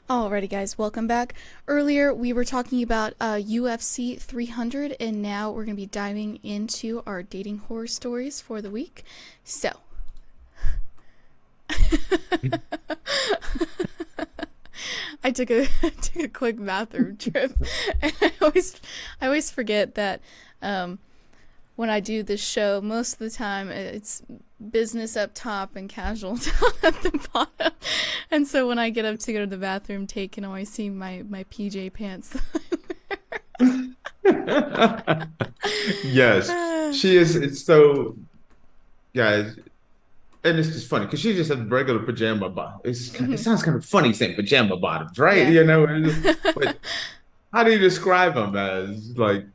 Alrighty, guys, welcome back. Earlier, we were talking about UFC 300, and now we're going to be diving into our dating horror stories for the week. So, I took a quick bathroom trip, and I always forget that when I do this show, most of the time it's business up top and casual down at the bottom. And so when I get up to go to the bathroom, Tate can always see my PJ pants. Yes, she is. It's so, guys, and it's just funny because she just has regular pajama bottoms. It Mhm. sounds kind of funny saying pajama bottoms, right? Yeah, But how do you describe them as like,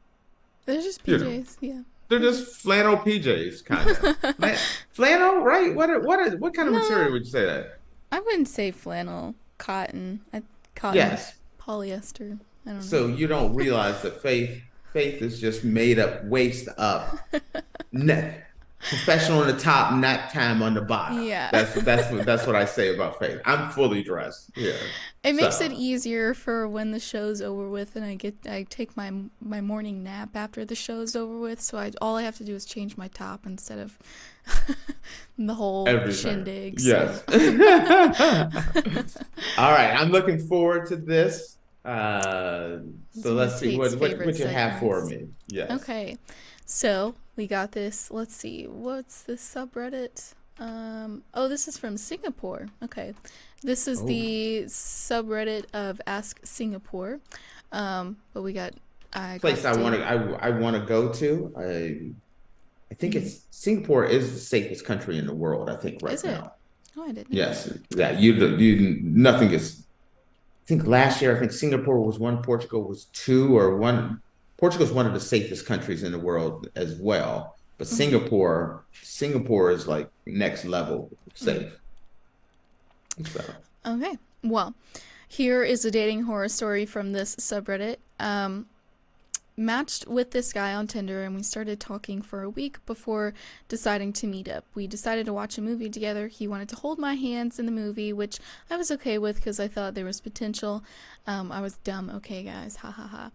they're just you know, PJs. Yeah, they're they're just. just flannel PJs, kind of. Flannel, right? What kind of No, material would you say that? I wouldn't say flannel, cotton, cotton, Yes. polyester. I don't know. So you don't realize that faith is just made up, waist up, net professional on the top, nap time on the bottom. Yeah. That's what I say about faith. I'm fully dressed. Yeah. It makes it So easier for when the show's over with and I take my morning nap after the show's over with, so all I have to do is change my top instead of the whole everything. shindig. So Yes. All right. I'm looking forward to this. it's So one of let's see Tate's favorite what you have for segments. me. Yes. Okay. So we got this. Let's see. What's this subreddit? Oh, this is from Singapore. Okay. This is Oh, the subreddit of Ask Singapore. But I got place the date. I want to go to. I think Mm-hmm. it's Singapore is the safest country in the world, I think right Is it? now. Oh, I didn't know that. Yes. Yeah, you nothing is I think last year I think Singapore was one, Portugal was two or one. Portugal is one of the safest countries in the world as well. But Mm-hmm. Singapore is like next level Mm-hmm. safe. So Okay. Well, here is a dating horror story from this subreddit. Matched with this guy on Tinder, and we started talking for a week before deciding to meet up. We decided to watch a movie together. He wanted to hold my hands in the movie, which I was okay with because I thought there was potential. I was dumb. Okay, guys. Ha ha ha.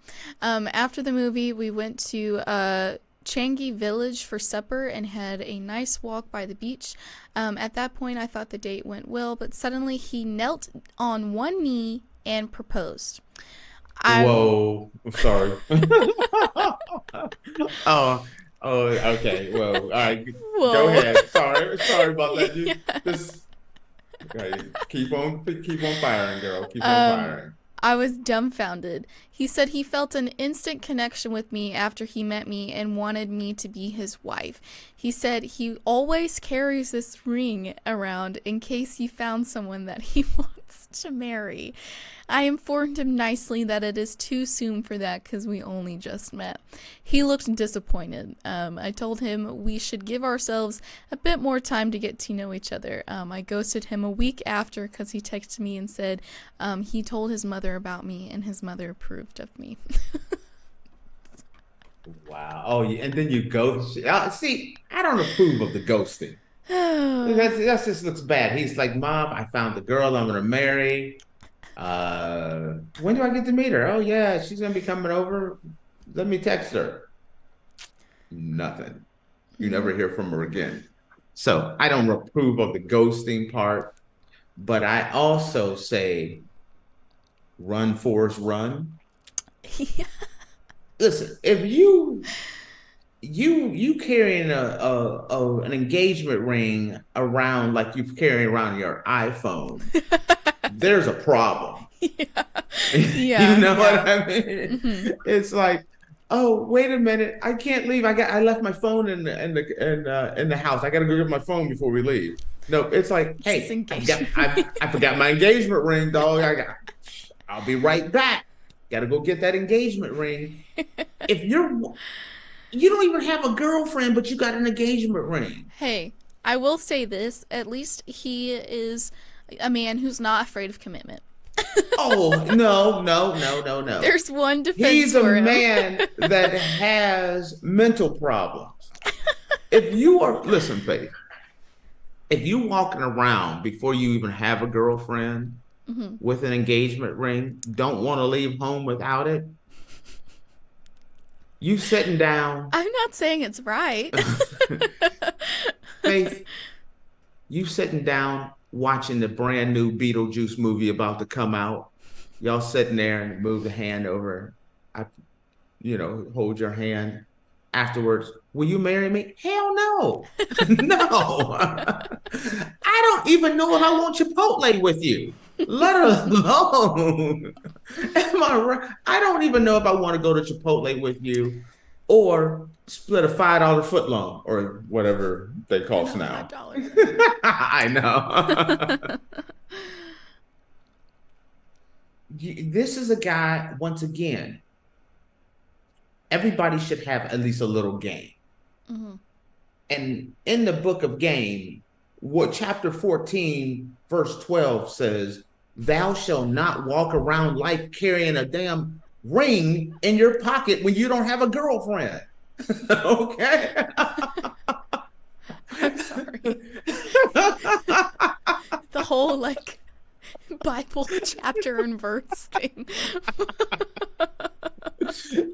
After the movie, we went to Changi Village for supper and had a nice walk by the beach. At that point, I thought the date went well, but suddenly he knelt on one knee and proposed. I whoa, I'm sorry. Oh, oh, okay. Well, all right. Go whoa. ahead. Sorry about that. You Yeah. just okay, keep on firing, girl. Keep on Um, firing. I was dumbfounded. He said he felt an instant connection with me after he met me and wanted me to be his wife. He said he always carries this ring around in case he found someone that he wants to marry. I informed him nicely that it is too soon for that because we only just met. He looked disappointed. I told him we should give ourselves a bit more time to get to know each other. I ghosted him a week after because he texted me and said he told his mother about me and his mother approved of me. Wow. Oh, yeah. And then you go. See, I don't approve of the ghosting. Oh, That just looks bad. He's like, Mom, I found the girl I'm gonna marry. When do I get to meet her? Oh yeah, she's gonna be coming over. Let me text her. Nothing. You never hear from her again. So I don't approve of the ghosting part, but I also say run, Forrest, run. yeah. Listen, if you carrying an engagement ring around like you carrying around your iPhone, there's a problem. Yeah. You Yeah, know what yeah. I mean? Hmm. It's like, oh, wait a minute, I can't leave. I left my phone in the house. I got to go get my phone before we leave. No, it's like, It's his hey, engagement I ring. forgot my engagement ring, dog. I'll be right back. Got to go get that engagement ring. If you don't even have a girlfriend, but you got an engagement ring. Hey, I will say this. At least he is a man who's not afraid of commitment. Oh, no, no, no, no, no. There's one defense He's a for him. man that has mental problems. If you are, listen, Faith, if you walking around before you even have a girlfriend, with an engagement ring, don't want to leave home without it. You sitting down, I'm not saying it's right. Faith, you sitting down watching the brand new Beetlejuice movie about to come out. Y'all sitting there and move the hand over. I, hold your hand. Afterwards, will you marry me? Hell no. No. I don't even know if I want Chipotle with you, let alone. Am I right? I don't even know if I want to go to Chipotle with you or split a $5 footlong or whatever they cost now. $5. I know. This is a guy, once again, everybody should have at least a little game. And in the book of game, what chapter 14, verse 12 says, thou shalt not walk around life carrying a damn ring in your pocket when you don't have a girlfriend. Okay? I'm sorry. The whole Bible chapter and verse thing.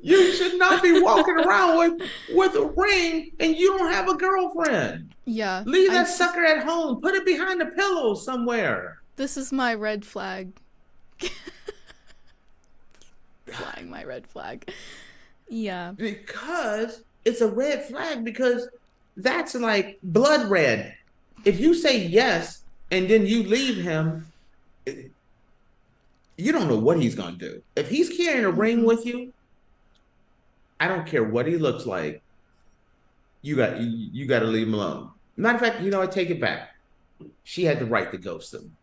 You should not be walking around with a ring and you don't have a girlfriend. Yeah. Leave that sucker at home. Put it behind the pillow somewhere. This is my red flag. Flying my red flag. Yeah. Because it's a red flag, because that's like blood red. If you say yes and then you leave him, you don't know what he's going to do. If he's carrying a ring with you, I don't care what he looks like. You got to leave him alone. Matter of fact, I take it back. She had the right to ghost him.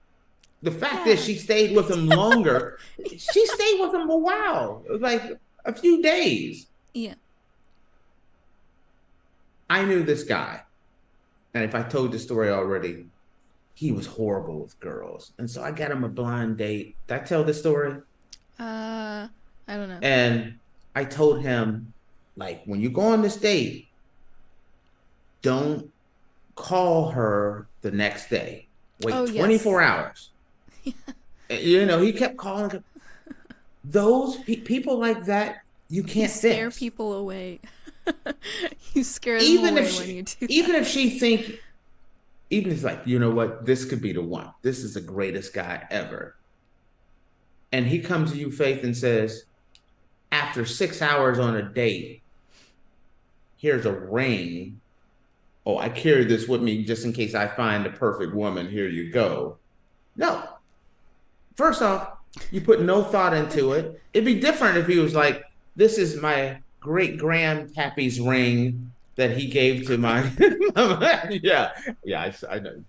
The fact is, she stayed with him longer. She stayed with him a while, like a few days. Yeah. I knew this guy, and if I told the story already, he was horrible with girls, and so I got him a blind date. Did I tell this story? I don't know. And I told him, like, when you go on this date, don't call her the next day. Wait 24 hours. He kept calling. Those people like that, you can't scare fix. people away. You scare them away when you do that. Even if she think, even if it's like, you know what, this could be the one. This is the greatest guy ever. And he comes to you, Faith, and says, after 6 hours on a date, here's a ring. Oh, I carry this with me just in case I find the perfect woman. Here you go. No. First off, you put no thought into it. It'd be different if he was like, this is my great grandpappy's ring that he gave to my I know.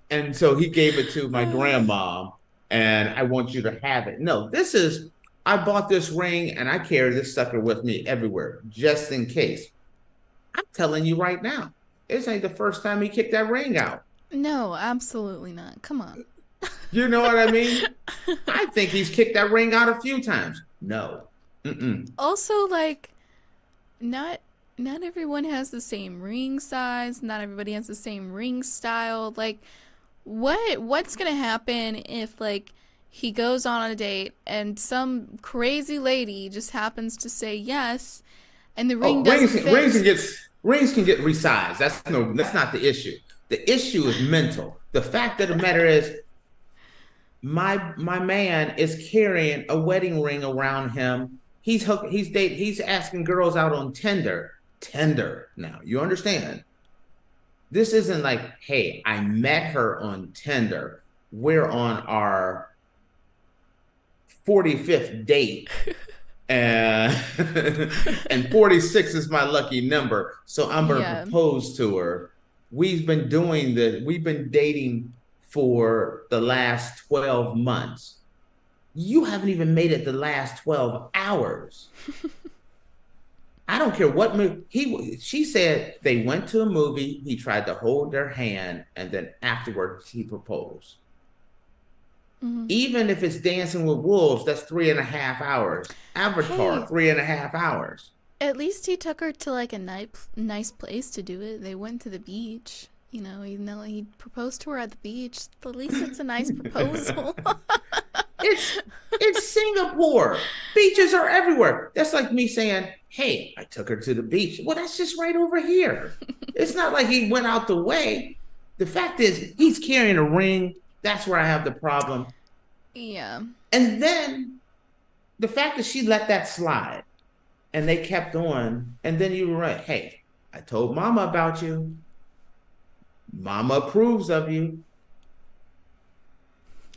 And so he gave it to my grandma, and I want you to have it. No, this is, I bought this ring and I carry this sucker with me everywhere, just in case. I'm telling you right now, this ain't the first time he kicked that ring out. No, absolutely not. Come on. You know what I mean? I think he's kicked that ring out a few times. No. Also, not everyone has the same ring size. Not everybody has the same ring style. Like, what's gonna happen if he goes on a date and some crazy lady just happens to say yes, and the ring doesn't fit? Rings can get resized. That's not the issue. The issue is mental. The fact of the matter is, my man is carrying a wedding ring around him. He's asking girls out on Tinder. Now, you understand? This isn't like, hey, I met her on Tinder. We're on our 45th date. And 46 is my lucky number. So I'm going to propose to her. We've been dating for the last 12 months. You haven't even made it the last 12 hours. I don't care what movie. She said they went to a movie, he tried to hold their hand, and then afterwards he proposed. Mm-hmm. Even if it's Dancing with Wolves, that's 3.5 hours. Avatar, 3.5 hours. At least he took her to a nice place to do it. They went to the beach. even though he proposed to her at the beach, at least it's a nice proposal. It's Singapore. Beaches are everywhere. That's like me saying, hey, I took her to the beach. Well, that's just right over here. It's not like he went out the way. The fact is, he's carrying a ring. That's where I have the problem. Yeah. And then the fact that she let that slide and they kept on, and then you were right. Hey, I told mama about you. Mama approves of you.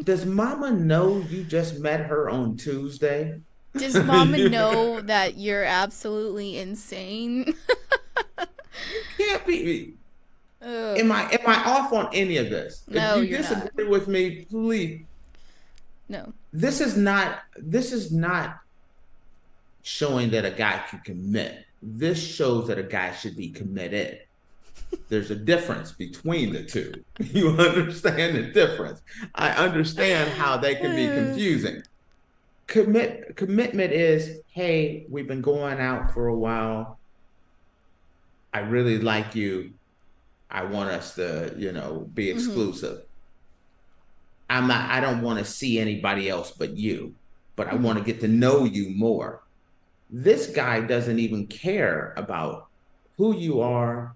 Does mama know you just met her on Tuesday? Does mama know that you're absolutely insane? Can't be. Am I off on any of this? No, if you you're disagree not. with me, please. No. This is not showing that a guy can commit. This shows that a guy should be committed. There's a difference between the two. You understand the difference. I understand how they can be confusing. Commitment is, hey, we've been going out for a while. I really like you. I want us to, be exclusive. I don't want to see anybody else but you, but I want to get to know you more. This guy doesn't even care about who you are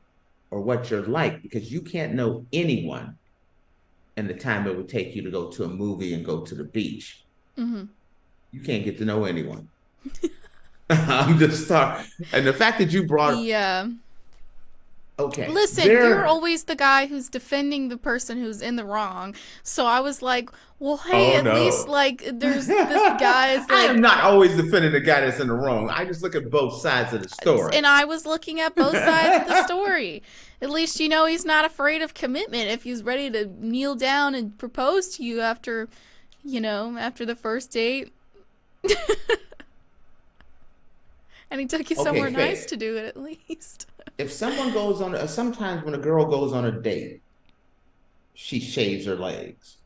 or what you're like, because you can't know anyone in the time it would take you to go to a movie and go to the beach. You can't get to know anyone. I'm just sorry. And the fact that you brought... Yeah. Okay. Listen, you're always the guy who's defending the person who's in the wrong. So I was like, well, hey, least, there's this guy's like... I am not always defending the guy that's in the wrong. I just look at both sides of the story. And I was looking at both sides of the story. At least, he's not afraid of commitment if he's ready to kneel down and propose to you after the first date. And he took you somewhere nice to do it, at least. If someone goes on, sometimes when a girl goes on a date, she shaves her legs.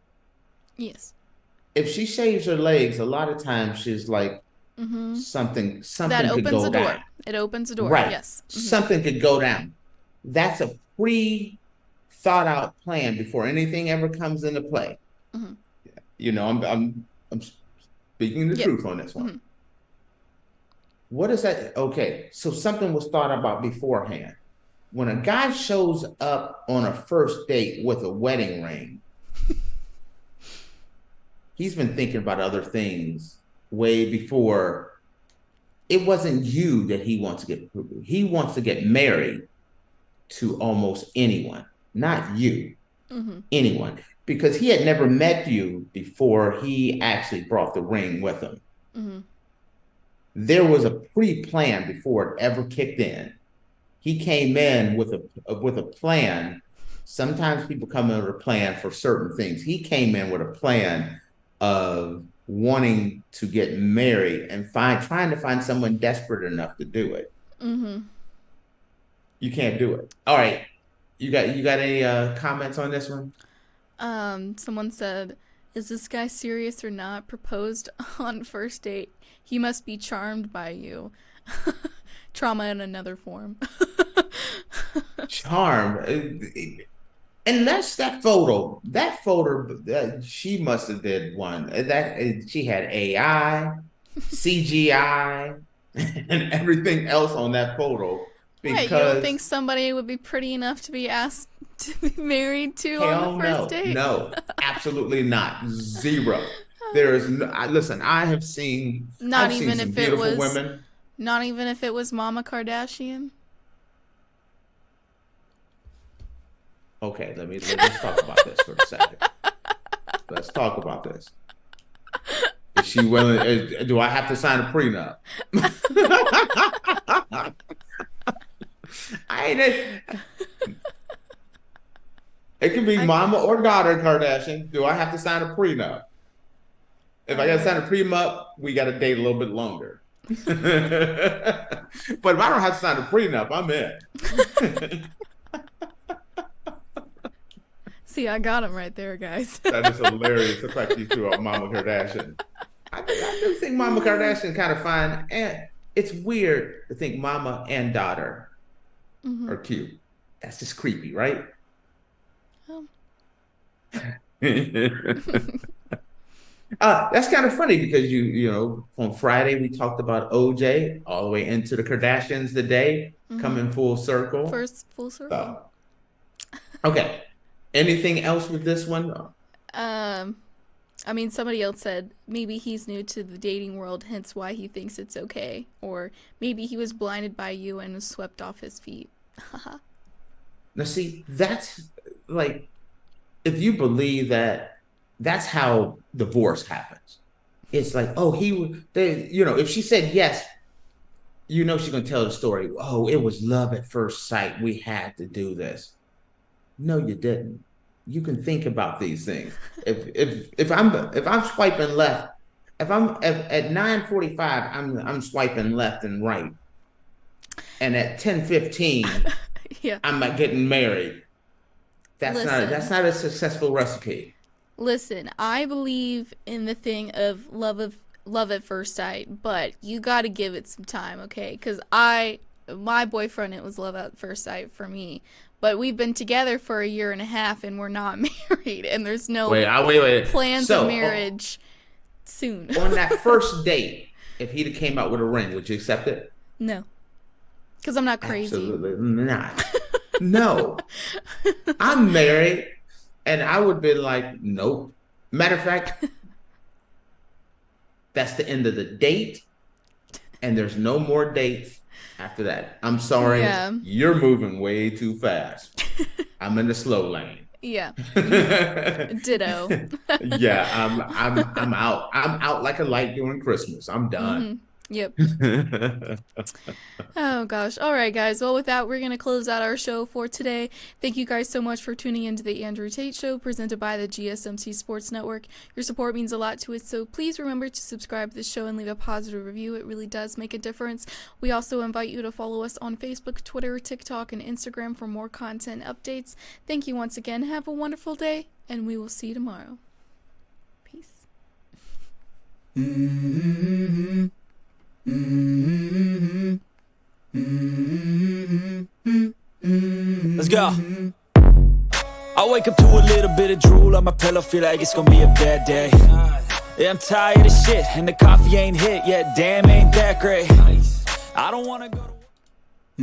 Yes. If she shaves her legs, a lot of times she's like, something that could opens go a door. down. It opens a door. Right. Yes. Something could go down. That's a pre-thought out plan before anything ever comes into play. I'm speaking the truth on this one. What is that? Okay, so something was thought about beforehand. When a guy shows up on a first date with a wedding ring, he's been thinking about other things way before. It wasn't you that he wants to get. He wants to get married to almost anyone, not you, anyone, because he had never met you before he actually brought the ring with him. There was a pre-plan before it ever kicked in. He came in with a plan. Sometimes people come in with a plan for certain things. He came in with a plan of wanting to get married and trying to find someone desperate enough to do it. You can't do it. All right. You got any comments on this one? Someone said, is this guy serious or not? Proposed on first date. He must be charmed by you. Trauma in another form. Charm. Unless that photo, she must have did one. That she had AI, CGI, and everything else on that photo. Because you don't think somebody would be pretty enough to be asked to be married to on the first date? No, absolutely not. Zero. There is listen, I have seen Not I've even seen some if it beautiful was women. Not even if it was Mama Kardashian. Okay, let's talk about this for a second. Let's talk about this. Is she willing? Do I have to sign a prenup? It can be mama or daughter Kardashian. Do I have to sign a prenup? If I got to sign a prenup, we got to date a little bit longer. But if I don't have to sign a prenup, I'm in. See, I got him right there, guys. That is hilarious. The fact you threw out Mama Kardashian. I do think Mama Kardashian kind of fine. And it's weird to think mama and daughter are cute. That's just creepy, right? Oh. That's kind of funny because you know, on Friday we talked about OJ all the way into the Kardashians today, coming full circle. First full circle. Okay. Anything else with this one? I mean, somebody else said maybe he's new to the dating world, hence why he thinks it's okay. Or maybe he was blinded by you and was swept off his feet. Now, see, that's like, if you believe that, that's how divorce happens. It's like, oh, you know, if she said yes, you know, she's going to tell the story. Oh, it was love at first sight. We had to do this. No, you didn't. You can think about these things. If I'm swiping left, if I'm at 9:45, I'm swiping left and right, and at 10:15, yeah, I'm not getting married. That's not a successful recipe. Listen, I believe in the thing of love at first sight, but you got to give it some time, okay? Because my boyfriend, it was love at first sight for me. But we've been together for 1.5 years and we're not married, and there's no plans of marriage soon. On that first date, if he'd have came out with a ring, would you accept it? No, because I'm not crazy. Absolutely not. No, I'm married, and I would be like, nope. Matter of fact, that's the end of the date, and there's no more dates after that. I'm sorry, you're moving way too fast. I'm in the slow lane. Yeah. Ditto. Yeah, I'm out. I'm out like a light during Christmas. I'm done. Yep. Oh gosh. All right, guys. Well, with that, we're going to close out our show for today. Thank you guys so much for tuning into the Andrew Tate Show, presented by the GSMC Sports Network. Your support means a lot to us, so please remember to subscribe to the show and leave a positive review. It really does make a difference. We also invite you to follow us on Facebook, Twitter, TikTok, and Instagram for more content updates. Thank you once again. Have a wonderful day, and we will see you tomorrow. Peace. Let's go. I wake up to a little bit of drool on my pillow, feel like it's gonna be a bad day. Yeah, I'm tired of shit, and the coffee ain't hit yet. Damn, ain't that great. I don't wanna go to